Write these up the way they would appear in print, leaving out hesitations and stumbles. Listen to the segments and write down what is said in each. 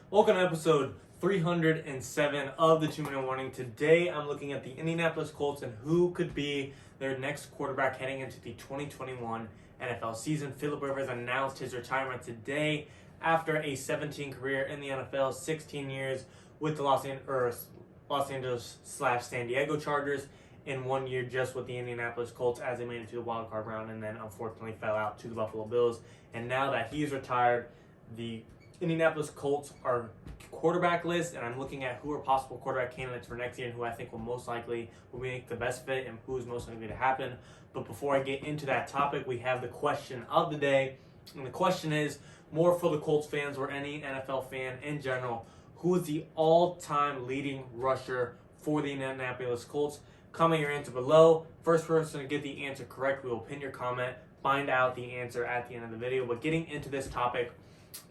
Welcome to episode 307 of the 2-Minute Warning. Today I'm looking at the Indianapolis Colts and who could be their next quarterback heading into the 2021 NFL season. Philip Rivers announced his retirement today after a 17 career in the NFL, 16 years with the Los Angeles/San Diego Chargers, in 1 year just with the Indianapolis Colts as they made it to the wild card round and then unfortunately fell out to the Buffalo Bills. And now that he's retired, the Indianapolis Colts are quarterback list, and I'm looking at who are possible quarterback candidates for next year and who I think will most likely will make the best fit and who is most likely to happen. But before I get into that topic, we have the question of the day, and the question is more for the Colts fans or any NFL fan in general. Who is the all-time leading rusher for the Indianapolis Colts? Comment your answer below. First person to get the answer correct, we will pin your comment, find out the answer at the end of the video. But getting into this topic,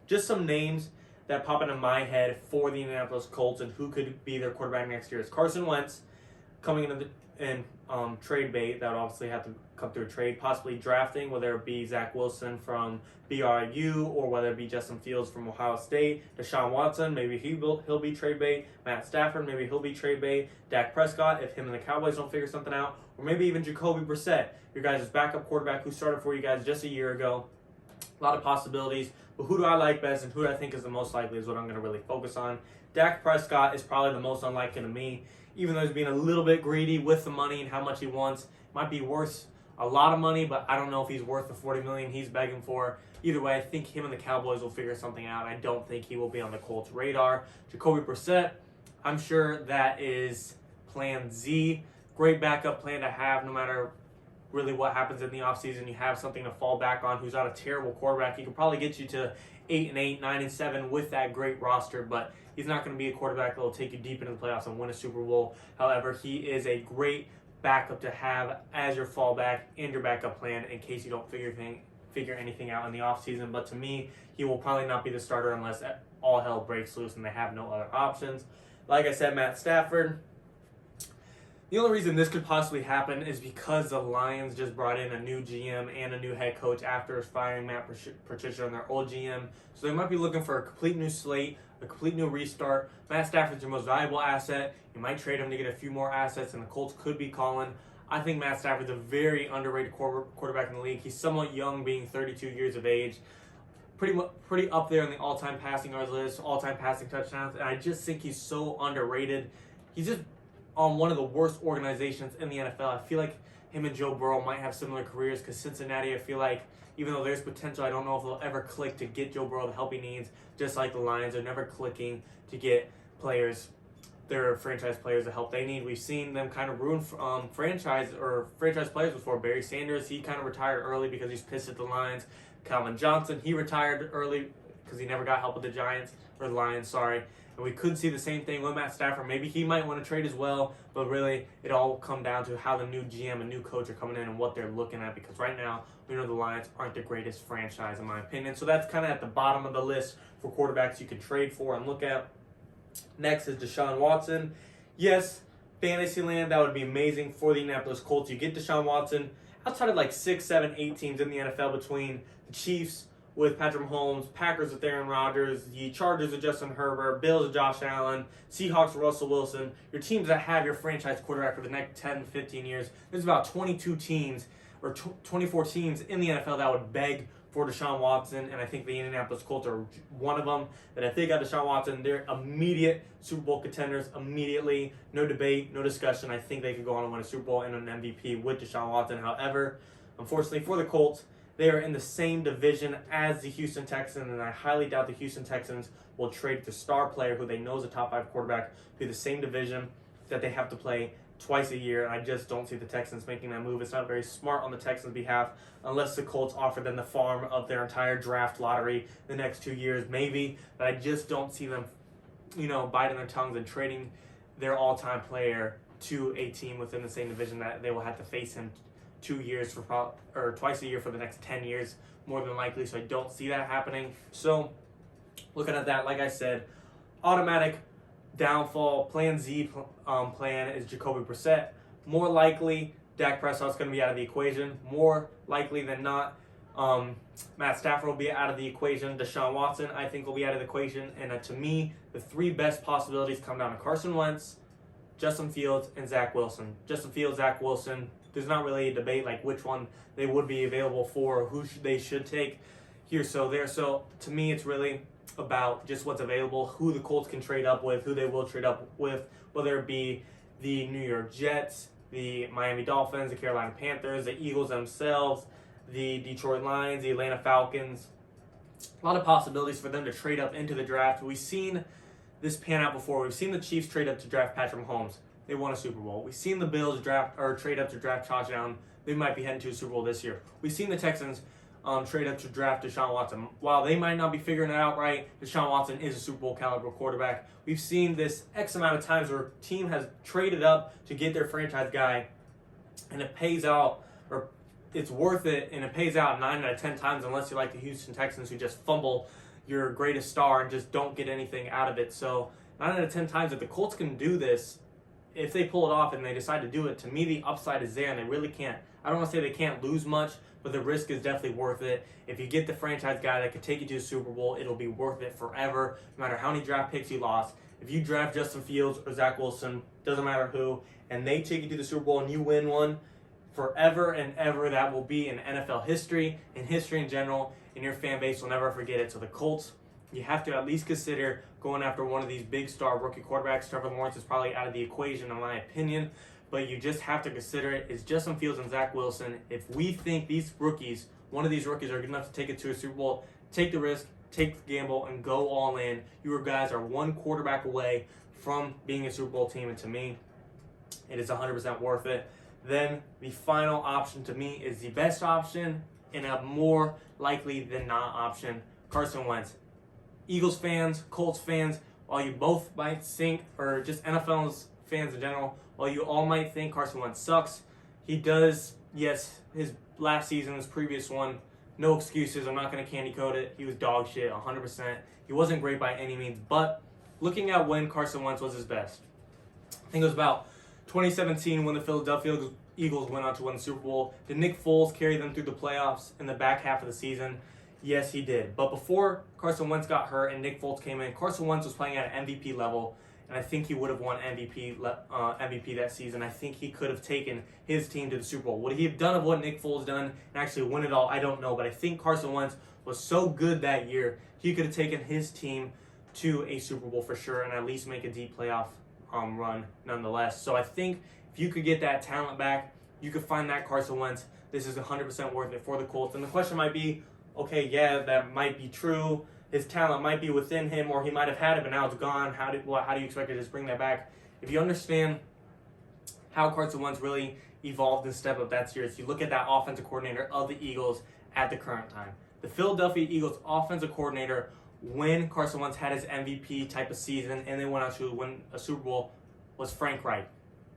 just some names that pop into my head for the Indianapolis Colts and who could be their quarterback next year is Carson Wentz coming into trade bait. That would obviously have to come through a trade, possibly drafting, whether it be Zach Wilson from BYU or whether it be Justin Fields from Ohio State. Deshaun Watson, maybe he'll be trade bait. Matt Stafford, maybe he'll be trade bait. Dak Prescott, if him and the Cowboys don't figure something out. Or maybe even Jacoby Brissett, your guys' backup quarterback who started for you guys just a year ago. A lot of possibilities, but who do I like best and who do I think is the most likely is what I'm going to really focus on. Dak Prescott is probably the most unlikely to me, even though he's being a little bit greedy with the money and how much he wants. Might be worth a lot of money, but I don't know if he's worth the $40 million he's begging for. Either way, I think him and the Cowboys will figure something out. I don't think he will be on the Colts' radar. Jacoby Brissett, I'm sure that is plan Z. Great backup plan to have no matter really what happens in the offseason. You have something to fall back on who's not a terrible quarterback. He could probably get you to 8-8, 9-7 with that great roster, but he's not going to be a quarterback that will take you deep into the playoffs and win a Super Bowl. However, he is a great backup to have as your fallback and your backup plan in case you don't figure anything out in the offseason. But to me, he will probably not be the starter unless all hell breaks loose and they have no other options. Like I said, Matt Stafford. The only reason this could possibly happen is because the Lions just brought in a new GM and a new head coach after firing Matt Patricia on their old GM. So they might be looking for a complete new slate, a complete new restart. Matt Stafford's your most valuable asset. You might trade him to get a few more assets, and the Colts could be calling. I think Matt Stafford's a very underrated quarterback in the league. He's somewhat young, being 32 years of age. Pretty up there in the all-time passing yards list, all-time passing touchdowns, and I just think he's so underrated. He's just on one of the worst organizations in the NFL. I feel like him and Joe Burrow might have similar careers because Cincinnati, I feel like, even though there's potential, I don't know if they'll ever click to get Joe Burrow the help he needs, just like the Lions are never clicking to get players, their franchise players, the help they need. We've seen them kind of ruin franchise players before. Barry Sanders, he kind of retired early because he's pissed at the Lions. Calvin Johnson, he retired early because he never got help with the Lions, sorry. And we could see the same thing with Matt Stafford. Maybe he might want to trade as well, but really it all come down to how the new GM and new coach are coming in and what they're looking at, because right now we know the Lions aren't the greatest franchise in my opinion. So that's kind of at the bottom of the list for quarterbacks you could trade for and look at. Next is Deshaun Watson. Yes, Fantasyland, that would be amazing for the Indianapolis Colts. You get Deshaun Watson outside of like 6, 7, 8 teams in the NFL between the Chiefs with Patrick Mahomes, Packers with Aaron Rodgers, the Chargers with Justin Herbert, Bills with Josh Allen, Seahawks with Russell Wilson. Your teams that have your franchise quarterback for the next 10, 15 years. There's about 22 teams or 24 teams in the NFL that would beg for Deshaun Watson, and I think the Indianapolis Colts are one of them. That if they got Deshaun Watson, they're immediate Super Bowl contenders immediately. No debate, no discussion. I think they could go on and win a Super Bowl and an MVP with Deshaun Watson. However, unfortunately for the Colts, they are in the same division as the Houston Texans, and I highly doubt the Houston Texans will trade the star player who they know is a top 5 quarterback to the same division that they have to play twice a year. I just don't see the Texans making that move. It's not very smart on the Texans' behalf unless the Colts offer them the farm of their entire draft lottery the next 2 years, maybe. But I just don't see them, biting their tongues and trading their all-time player to a team within the same division that they will have to face him 2 years or twice a year for the next 10 years, more than likely. So I don't see that happening. So looking at that, like I said, automatic downfall, plan Z plan is Jacoby Brissett. More likely, Dak Prescott's going to be out of the equation. More likely than not, Matt Stafford will be out of the equation. Deshaun Watson, I think, will be out of the equation. And to me, the three best possibilities come down to Carson Wentz, Justin Fields, and Zach Wilson. Justin Fields, Zach Wilson, there's not really a debate like which one they would be available for or they should take here, so there. So to me, it's really about just what's available, who the Colts can trade up with, who they will trade up with, whether it be the New York Jets, the Miami Dolphins, the Carolina Panthers, the Eagles themselves, the Detroit Lions, the Atlanta Falcons. A lot of possibilities for them to trade up into the draft. We've seen this pan out before. We've seen the Chiefs trade up to draft Patrick Mahomes. They won a Super Bowl. We've seen the Bills trade up to draft Josh Allen. They might be heading to a Super Bowl this year. We've seen the Texans trade up to draft Deshaun Watson. While they might not be figuring it out right, Deshaun Watson is a Super Bowl caliber quarterback. We've seen this X amount of times where a team has traded up to get their franchise guy, and it pays out, or it's worth it, and it pays out 9 out of 10 times, unless you're like the Houston Texans who just fumble your greatest star and just don't get anything out of it. So 9 out of 10 times, if the Colts can do this, if they pull it off and they decide to do it, to me the upside is there, and they really can't. I don't want to say they can't lose much, but the risk is definitely worth it. If you get the franchise guy that could take you to a Super Bowl, it'll be worth it forever, no matter how many draft picks you lost. If you draft Justin Fields or Zach Wilson, doesn't matter who, and they take you to the Super Bowl and you win one, forever and ever, that will be in NFL history, and history in general, and your fan base will never forget it. So the Colts, you have to at least consider going after one of these big star rookie quarterbacks. Trevor Lawrence is probably out of the equation in my opinion, but you just have to consider it. It's Justin Fields and Zach Wilson. If we think these rookies, one of these rookies are good enough to take it to a Super Bowl, take the risk, take the gamble, and go all in. You guys are one quarterback away from being a Super Bowl team, and to me, it is 100% worth it. Then the final option to me is the best option and a more likely than not option, Carson Wentz. Eagles fans, Colts fans, while you both might think, or just NFL fans in general, while you all might think Carson Wentz sucks, he does, yes, his last season, his previous one, no excuses, I'm not going to candy coat it, he was dog shit, 100%. He wasn't great by any means, but looking at when Carson Wentz was his best, I think it was about 2017 when the Philadelphia Eagles went on to win the Super Bowl. Did Nick Foles carry them through the playoffs in the back half of the season? Yes, he did. But before Carson Wentz got hurt and Nick Foles came in, Carson Wentz was playing at an MVP level, and I think he would have won MVP that season. I think he could have taken his team to the Super Bowl. Would he have done of what Nick Foles done and actually win it all? I don't know, but I think Carson Wentz was so good that year, he could have taken his team to a Super Bowl for sure and at least make a deep playoff run nonetheless. So I think if you could get that talent back, you could find that Carson Wentz. This is 100% worth it for the Colts. And the question might be, okay, yeah, that might be true. His talent might be within him, or he might have had it, but now it's gone. How do you expect to just bring that back? If you understand how Carson Wentz really evolved and stepped up that series, you look at that offensive coordinator of the Eagles at the current time. The Philadelphia Eagles offensive coordinator, when Carson Wentz had his MVP type of season and they went out to win a Super Bowl, was Frank Reich.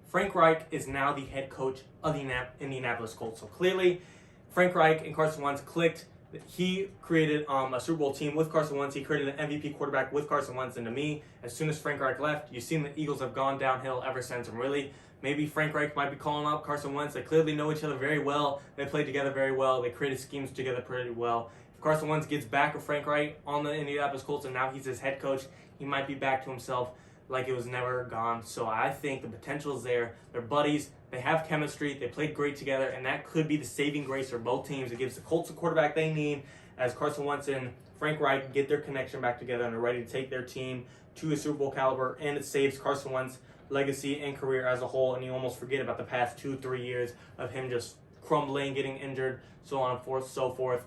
Frank Reich is now the head coach of the Indianapolis Colts. So clearly, Frank Reich and Carson Wentz clicked. He created a Super Bowl team with Carson Wentz. He created an MVP quarterback with Carson Wentz. And to me, as soon as Frank Reich left, you've seen the Eagles have gone downhill ever since. And really, maybe Frank Reich might be calling up Carson Wentz. They clearly know each other very well. They played together very well. They created schemes together pretty well. If Carson Wentz gets back with Frank Reich on the Indianapolis Colts and now he's his head coach, he might be back to himself like it was never gone. So I think the potential is there. They're buddies. They have chemistry. They played great together, and that could be the saving grace for both teams. It gives the Colts the quarterback they need as Carson Wentz and Frank Reich get their connection back together and are ready to take their team to a Super Bowl caliber, and it saves Carson Wentz's legacy and career as a whole, and you almost forget about the past 2-3 years of him just crumbling, getting injured, so on and so forth.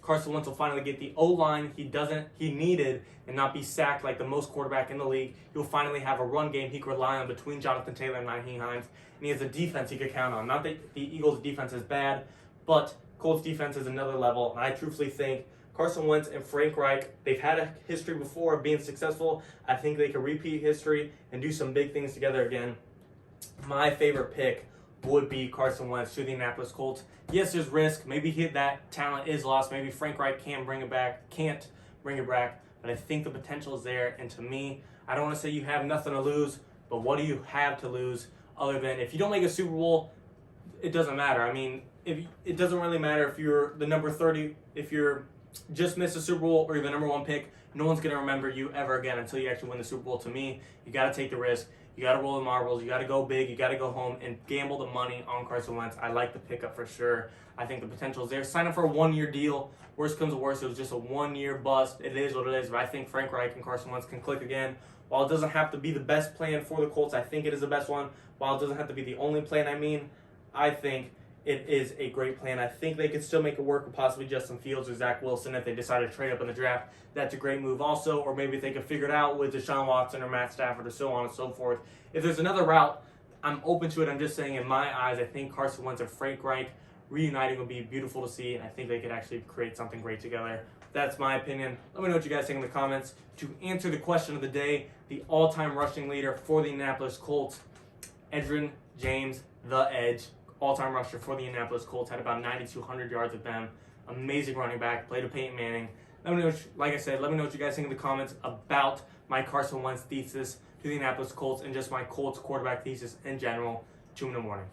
Carson Wentz will finally get the O-line he needed and not be sacked like the most quarterback in the league. He'll finally have a run game he can rely on between Jonathan Taylor and Nyheim Hines, and he has a defense he could count on. Not that the Eagles' defense is bad, but Colts' defense is another level, and I truthfully think Carson Wentz and Frank Reich, they've had a history before of being successful. I think they can repeat history and do some big things together again. My favorite pick would be Carson Wentz to the Indianapolis Colts. Yes, there's risk. Maybe that talent is lost. Maybe Frank Reich can't bring it back. But I think the potential is there. And to me, I don't want to say you have nothing to lose, but what do you have to lose other than if you don't make a Super Bowl, it doesn't matter. I mean, if it doesn't really matter if you're the number 30, if you're just missed the Super Bowl or you're the number 1 pick, no one's going to remember you ever again until you actually win the Super Bowl. To me, you got to take the risk. You got to roll the marbles. You got to go big. You got to go home and gamble the money on Carson Wentz. I like the pickup for sure. I think the potential is there. Sign up for a 1-year deal. Worst comes to worst, it was just a 1-year bust. It is what it is. But I think Frank Reich and Carson Wentz can click again. While it doesn't have to be the best plan for the Colts, I think it is the best one. While it doesn't have to be the only plan, I think it is a great plan. I think they could still make it work with possibly Justin Fields or Zach Wilson if they decide to trade up in the draft. That's a great move also. Or maybe if they could figure it out with Deshaun Watson or Matt Stafford or so on and so forth. If there's another route, I'm open to it. I'm just saying in my eyes, I think Carson Wentz and Frank Reich reuniting would be beautiful to see. And I think they could actually create something great together. That's my opinion. Let me know what you guys think in the comments. To answer the question of the day, the all-time rushing leader for the Indianapolis Colts, Edgerrin James, the Edge, all-time rusher for the Indianapolis Colts, had about 9,200 yards with them. Amazing running back, played with Peyton Manning. Let me know, like I said, let me know what you guys think in the comments about my Carson Wentz thesis to the Indianapolis Colts and just my Colts quarterback thesis in general. 2 in the morning.